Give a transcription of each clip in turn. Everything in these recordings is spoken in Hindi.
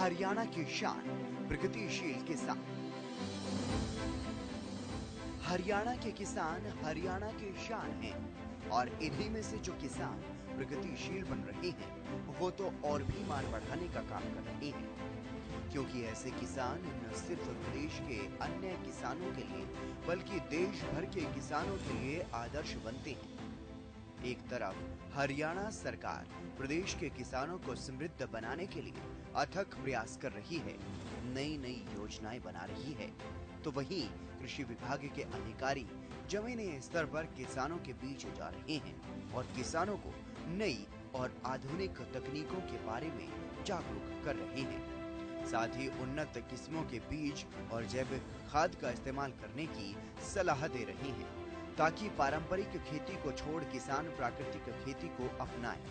हरियाणा की शान प्रगतिशील किसान। हरियाणा के किसान हरियाणा की शान हैं और इन्हीं में से जो किसान प्रगतिशील बन रहे हैं वो तो और भी मान बढ़ाने का काम कर रहे हैं, क्योंकि ऐसे किसान न सिर्फ प्रदेश के अन्य किसानों के लिए बल्कि देश भर के किसानों के लिए आदर्श बनते हैं। एक तरफ हरियाणा सरकार प्रदेश के किसानों को समृद्ध बनाने के लिए अथक प्रयास कर रही है, नई नई योजनाएं बना रही है, तो वहीं कृषि विभाग के अधिकारी जमीनी स्तर पर किसानों के बीच जा रहे हैं और किसानों को नई और आधुनिक तकनीकों के बारे में जागरूक कर रहे हैं। साथ ही उन्नत किस्मों के बीज और जैविक खाद का इस्तेमाल करने की सलाह दे रहे हैं, ताकि पारंपरिक खेती को छोड़ किसान प्राकृतिक खेती को अपनाएं।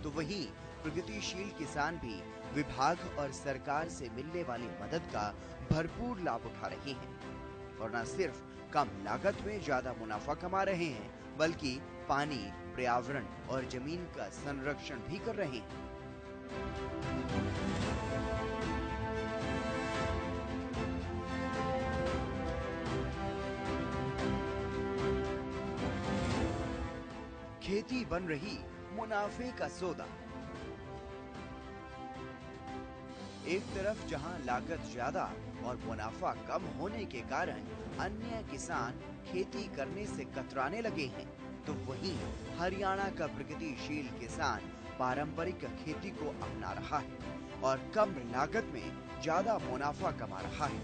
तो वहीं प्रगतिशील किसान भी विभाग और सरकार से मिलने वाली मदद का भरपूर लाभ उठा रहे हैं और न सिर्फ कम लागत में ज्यादा मुनाफा कमा रहे हैं, बल्कि पानी, पर्यावरण और जमीन का संरक्षण भी कर रहे हैं। खेती बन रही मुनाफे का सौदा। एक तरफ जहां लागत ज्यादा और मुनाफा कम होने के कारण अन्य किसान खेती करने से कतराने लगे हैं, तो वहीं हरियाणा का प्रगतिशील किसान पारंपरिक खेती को अपना रहा है और कम लागत में ज्यादा मुनाफा कमा रहा है।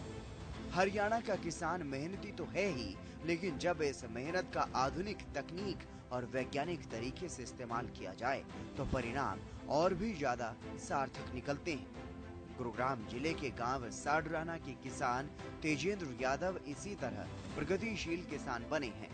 हरियाणा का किसान मेहनती तो है ही, लेकिन जब इस मेहनत का आधुनिक तकनीक और वैज्ञानिक तरीके से इस्तेमाल किया जाए तो परिणाम और भी ज्यादा सार्थक निकलते हैं। गुरुग्राम जिले के गांव साडराना के किसान तेजेंद्र यादव इसी तरह प्रगतिशील किसान बने हैं।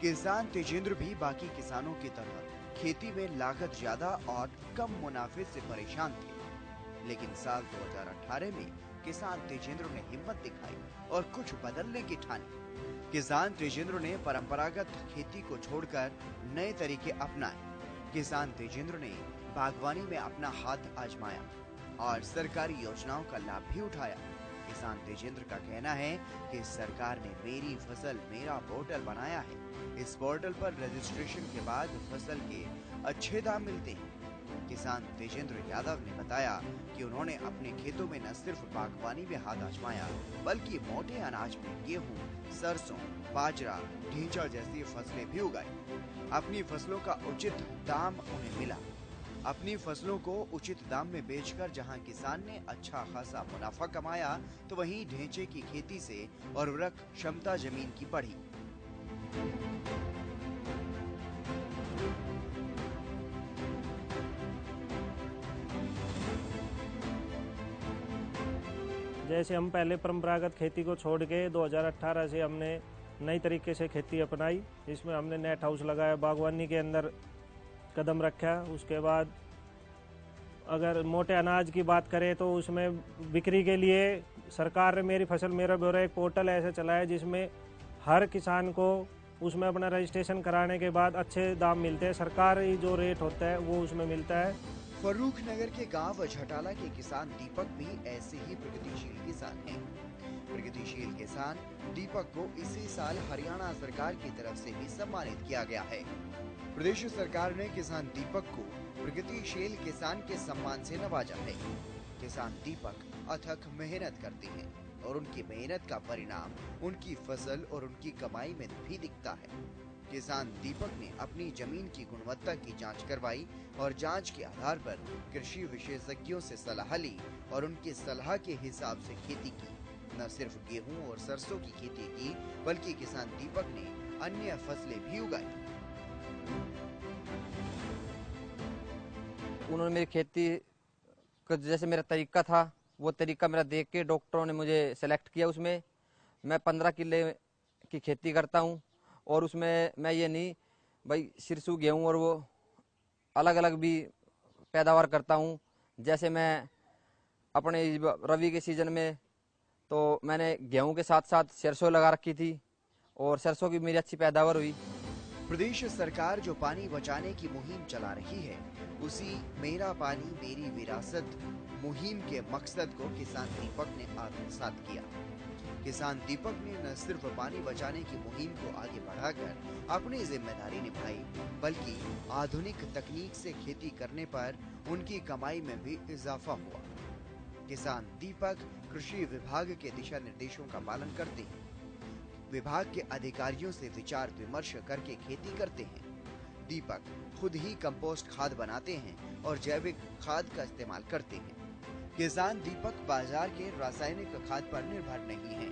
किसान तेजेंद्र भी बाकी किसानों की तरह खेती में लागत ज्यादा और कम मुनाफे से परेशान थे, लेकिन साल 2018 में किसान तेजेंद्र ने हिम्मत दिखाई और कुछ बदलने की ठानी। किसान तेजेंद्र ने परंपरागत खेती को छोड़कर नए तरीके अपनाए। किसान तेजेंद्र ने बागवानी में अपना हाथ आजमाया और सरकारी योजनाओं का लाभ भी उठाया। किसान तेजेंद्र का कहना है कि सरकार ने मेरी फसल मेरा पोर्टल बनाया है। इस पोर्टल पर रजिस्ट्रेशन के बाद फसल के अच्छे दाम मिलते हैं। किसान तेजेंद्र यादव ने बताया कि उन्होंने अपने खेतों में न सिर्फ बागवानी में हाथ आजमाया, बल्कि मोटे अनाज में गेहूं, सरसों, बाजरा, ढींचा जैसी फसलें भी उगाई। अपनी फसलों का उचित दाम उन्हें मिला। अपनी फसलों को उचित दाम में बेचकर जहां किसान ने अच्छा खासा मुनाफा कमाया, तो वहीं ढेंचे की खेती से उर्वरक क्षमता जमीन की बढ़ी। जैसे हम पहले परंपरागत खेती को छोड़ के 2018 से हमने नई तरीके से खेती अपनाई। इसमें हमने नेट हाउस लगाया, बागवानी के अंदर कदम रखा। उसके बाद अगर मोटे अनाज की बात करें तो उसमें बिक्री के लिए सरकार ने मेरी फसल मेरा ब्यौरा एक पोर्टल ऐसा चलाया जिसमें हर किसान को उसमें अपना रजिस्ट्रेशन कराने के बाद अच्छे दाम मिलते हैं। सरकारी जो रेट होता है वो उसमें मिलता है। फरूख नगर के गांव झटाला के किसान दीपक भी ऐसे ही प्रगतिशील किसान हैं। प्रगतिशील किसान दीपक को इसी साल हरियाणा सरकार की तरफ से भी सम्मानित किया गया है। प्रदेश सरकार ने किसान दीपक को प्रगतिशील किसान के सम्मान से नवाजा है। किसान दीपक अथक मेहनत करते हैं और उनकी मेहनत का परिणाम उनकी फसल और उनकी कमाई में भी दिखता है। किसान दीपक ने अपनी जमीन की गुणवत्ता की जांच करवाई और जांच के आधार पर कृषि विशेषज्ञों से सलाह ली और उनकी सलाह के हिसाब से खेती की। न सिर्फ गेहूं और सरसों की खेती की, बल्कि किसान दीपक ने अन्य फसलें भी उगाई। उन्होंने मेरी खेती का जैसे मेरा तरीका था वो तरीका मेरा देख के डॉक्टरों ने मुझे सेलेक्ट किया। उसमें मैं 15 किले की खेती करता हूँ और उसमें मैं ये नहीं भाई सिरसू गेहूँ और वो अलग अलग भी पैदावार करता हूँ। जैसे मैं अपने रवि के सीजन में तो मैंने गेहूं के साथ साथ सरसों लगा रखी थी और सरसों की मेरी अच्छी पैदावार हुई। प्रदेश सरकार जो पानी बचाने की मुहिम चला रही है, उसी मेरा पानी मेरी विरासत मुहिम के मकसद को किसान दीपक ने आत्मसात किया। किसान दीपक ने न सिर्फ पानी बचाने की मुहिम को आगे बढ़ाकर अपनी जिम्मेदारी निभाई, बल्कि आधुनिक तकनीक से खेती करने पर उनकी कमाई में भी इजाफा हुआ। किसान दीपक कृषि विभाग के दिशा निर्देशों का पालन करते हैं, विभाग के अधिकारियों से विचार विमर्श करके खेती करते हैं। दीपक खुद ही कंपोस्ट खाद बनाते हैं और जैविक खाद का इस्तेमाल करते हैं। किसान दीपक बाजार के रासायनिक खाद पर निर्भर नहीं है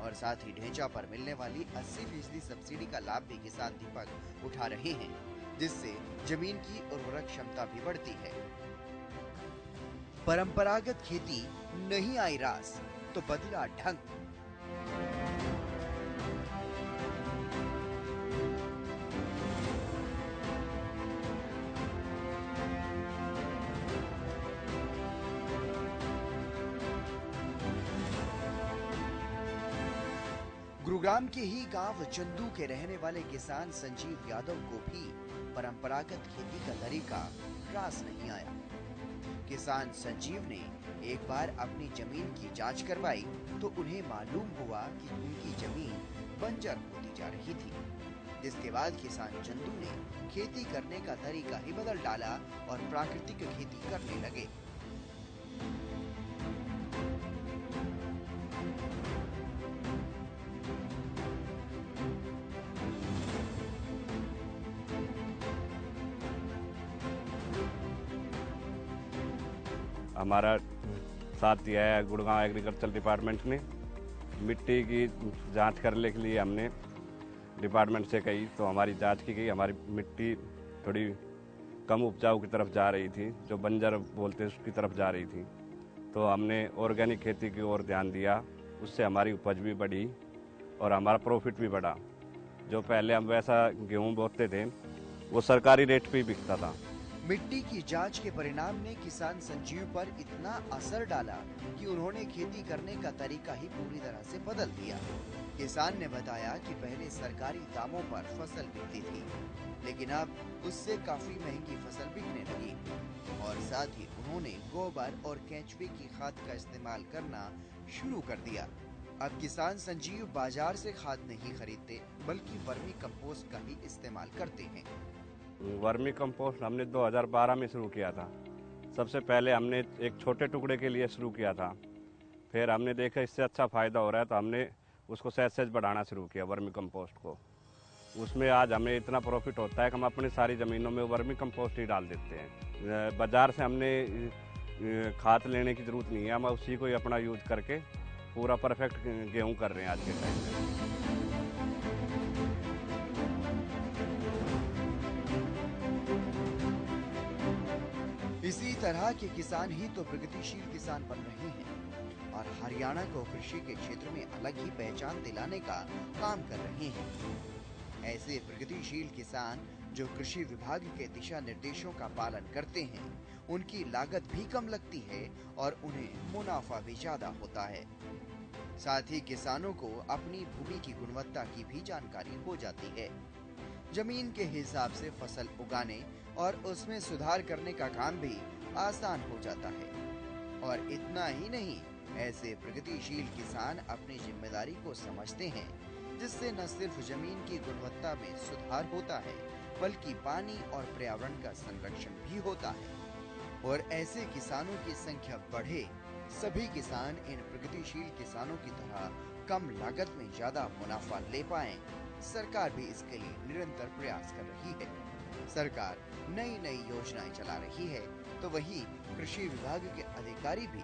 और साथ ही ढेंचा पर मिलने वाली 80% सब्सिडी का लाभ भी किसान दीपक उठा रहे हैं, जिससे जमीन की उर्वरक क्षमता भी बढ़ती है। परंपरागत खेती नहीं आई रास तो बदला ढंग। गुरुग्राम के ही गांव चंदू के रहने वाले किसान संजीव यादव को भी परंपरागत खेती का तरीका रास नहीं आया। किसान संजीव ने एक बार अपनी जमीन की जांच करवाई तो उन्हें मालूम हुआ कि उनकी जमीन बंजर होती जा रही थी, जिसके बाद किसान चंदू ने खेती करने का तरीका ही बदल डाला और प्राकृतिक खेती करने लगे। हमारा साथ दिया है गुड़गांव एग्रीकल्चर डिपार्टमेंट ने। मिट्टी की जांच करने के लिए हमने डिपार्टमेंट से कही तो हमारी जांच की गई। हमारी मिट्टी थोड़ी कम उपजाऊ की तरफ जा रही थी, जो बंजर बोलते हैं उसकी तरफ जा रही थी। तो हमने ऑर्गेनिक खेती की ओर ध्यान दिया, उससे हमारी उपज भी बढ़ी और हमारा प्रॉफिट भी बढ़ा। जो पहले हम वैसा गेहूँ बोते थे वो सरकारी रेट पे ही बिकता था। मिट्टी की जांच के परिणाम ने किसान संजीव पर इतना असर डाला कि उन्होंने खेती करने का तरीका ही पूरी तरह से बदल दिया। किसान ने बताया कि पहले सरकारी दामों पर फसल बिकती थी, लेकिन अब उससे काफी महंगी फसल बिकने लगी और साथ ही उन्होंने गोबर और केंचुए की खाद का इस्तेमाल करना शुरू कर दिया। अब किसान संजीव बाजार से खाद नहीं खरीदते, बल्कि वर्मी कंपोस्ट का ही इस्तेमाल करते हैं। वर्मी कंपोस्ट हमने 2012 में शुरू किया था। सबसे पहले हमने एक छोटे टुकड़े के लिए शुरू किया था, फिर हमने देखा इससे अच्छा फ़ायदा हो रहा है तो हमने उसको सहज बढ़ाना शुरू किया वर्मी कंपोस्ट को। उसमें आज हमें इतना प्रॉफिट होता है कि हम अपनी सारी ज़मीनों में वर्मी कंपोस्ट ही डाल देते हैं। बाज़ार से हमने खाद लेने की ज़रूरत नहीं है, हम उसी को ही अपना यूज करके पूरा परफेक्ट गेहूँ कर रहे हैं आज के टाइम में। इसी तरह के किसान ही तो प्रगतिशील किसान बन रहे हैं और हरियाणा को कृषि के क्षेत्र में अलग ही पहचान दिलाने का काम कर रहे हैं। ऐसे प्रगतिशील किसान जो कृषि विभाग के दिशा निर्देशों का पालन करते हैं, उनकी लागत भी कम लगती है और उन्हें मुनाफा भी ज्यादा होता है। साथ ही किसानों को अपनी भूमि की गुणवत्ता की भी जानकारी हो जाती है। जमीन के हिसाब से फसल उगाने और उसमें सुधार करने का काम भी आसान हो जाता है। और इतना ही नहीं, ऐसे प्रगतिशील किसान अपनी जिम्मेदारी को समझते हैं, जिससे न सिर्फ जमीन की गुणवत्ता में सुधार होता है, बल्कि पानी और पर्यावरण का संरक्षण भी होता है। और ऐसे किसानों की संख्या बढ़े, सभी किसान इन प्रगतिशील किसानों की तरह कम लागत में ज्यादा मुनाफा ले पाएं, सरकार भी इसके लिए निरंतर प्रयास कर रही है। सरकार नई नई योजनाएं चला रही है, तो वहीं कृषि विभाग के अधिकारी भी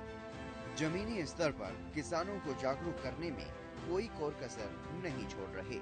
जमीनी स्तर पर किसानों को जागरूक करने में कोई कोर कसर नहीं छोड़ रहे।